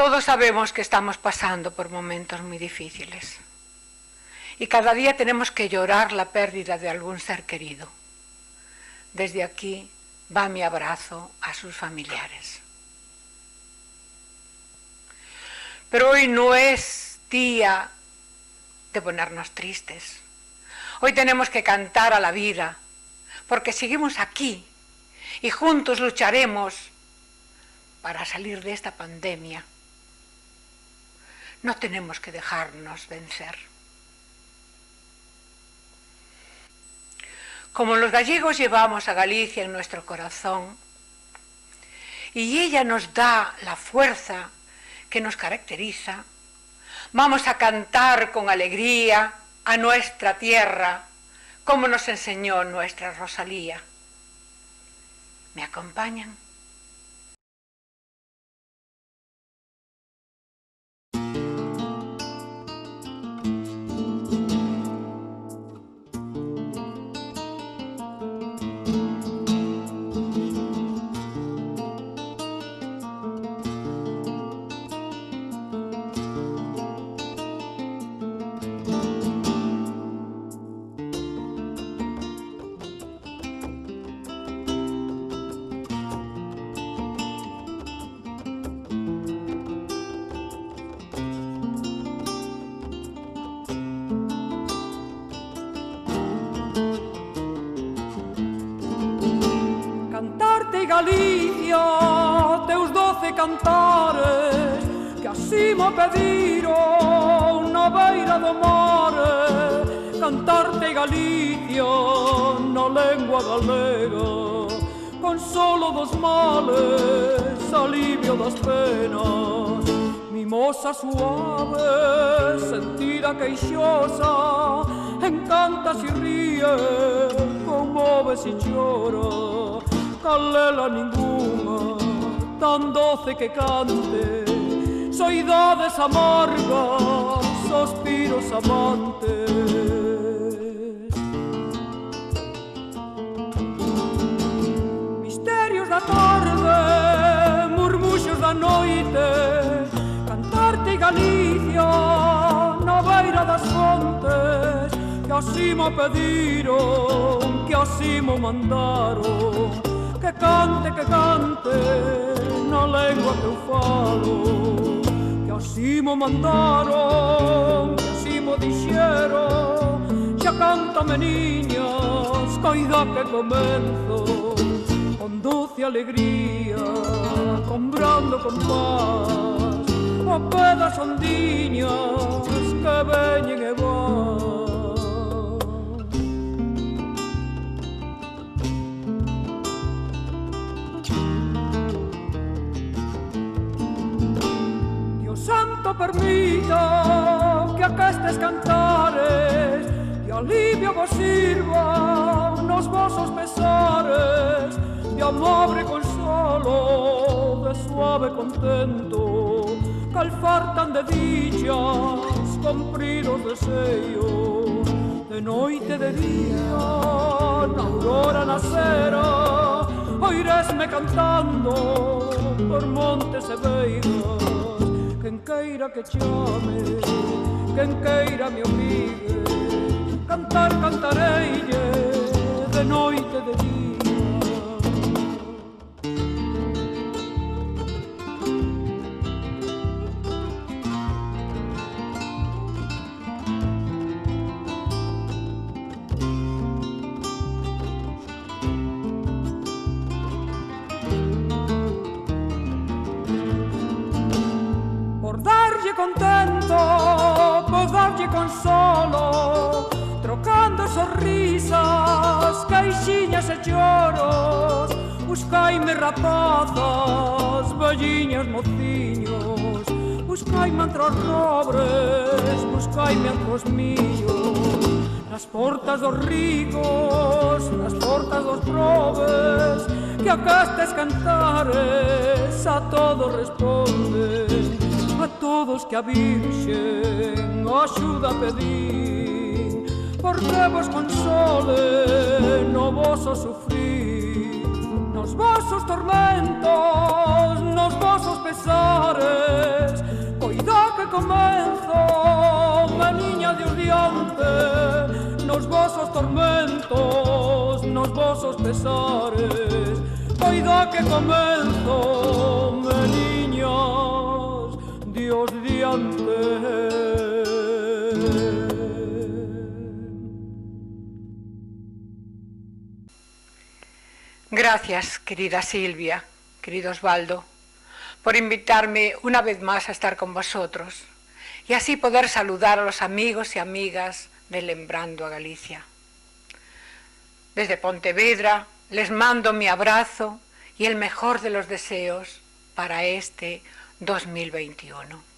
Todos sabemos que estamos pasando por momentos muy difíciles y cada día tenemos que llorar la pérdida de algún ser querido. Desde aquí va mi abrazo a sus familiares. Pero hoy no es día de ponernos tristes. Hoy tenemos que cantar a la vida, porque seguimos aquí y juntos lucharemos para salir de esta pandemia. No tenemos que dejarnos vencer. Como los gallegos llevamos a Galicia en nuestro corazón y ella nos da la fuerza que nos caracteriza, vamos a cantar con alegría a nuestra tierra, como nos enseñó nuestra Rosalía. ¿Me acompañan? Galicia, teus 12 cantares, que así mo pediron na beira do mar. Cantarte Galicia na lengua galega, consolo dos males, alivio das penas. Mimosa suave, sentida queixosa, encantas e ríe, conmoves e chora. Calela ninguna, tan doce que cante, soidades amargas, suspiros amantes. Misterios da tarde, murmuxos da noite, cantarte Galicia na beira das fontes, que así mo pediron, que así mo mandaron. Que cante na lengua que eu falo, que así mo mandaron, que así mo dixeron. Xa canta meniñas, coida que comenzo, con dulce alegría, con brando compás, o pé das ondiñas que veñen e van. Santo permita que aquestes cantares de alivio vos sirvan nos vosos pesares, de amable consolo, de suave contento, que alfartan de dichas, compridos deseos, de noite de día, na aurora nacera, oiresme cantando por montes e beiras. Quen queira que chame, quen queira me obligue, cantar cantareille de noite de día. Contento, por darlle consolo, trocando sonrisas, queixiñas e choros. Buscaime rapazas, velliñas, mociños, buscaime entre os robres, buscaime entre os millos, nas portas dos ricos, nas portas dos probes, que aquestes cantares a todos responden. A todos que a Virxen axuda a pedir, porque vos console no voso sufrir, nos vosos tormentos, nos vosos pesares, comenzo, meniña de odiante, nos vosos tormentos, nos vosos pesares, coida que comenzo, meniñas de odiante. Gracias, querida Silvia, querido Osvaldo, por invitarme una vez más a estar con vosotros y así poder saludar a los amigos y amigas de Lembrando a Galicia. Desde Pontevedra les mando mi abrazo y el mejor de los deseos para este 2021.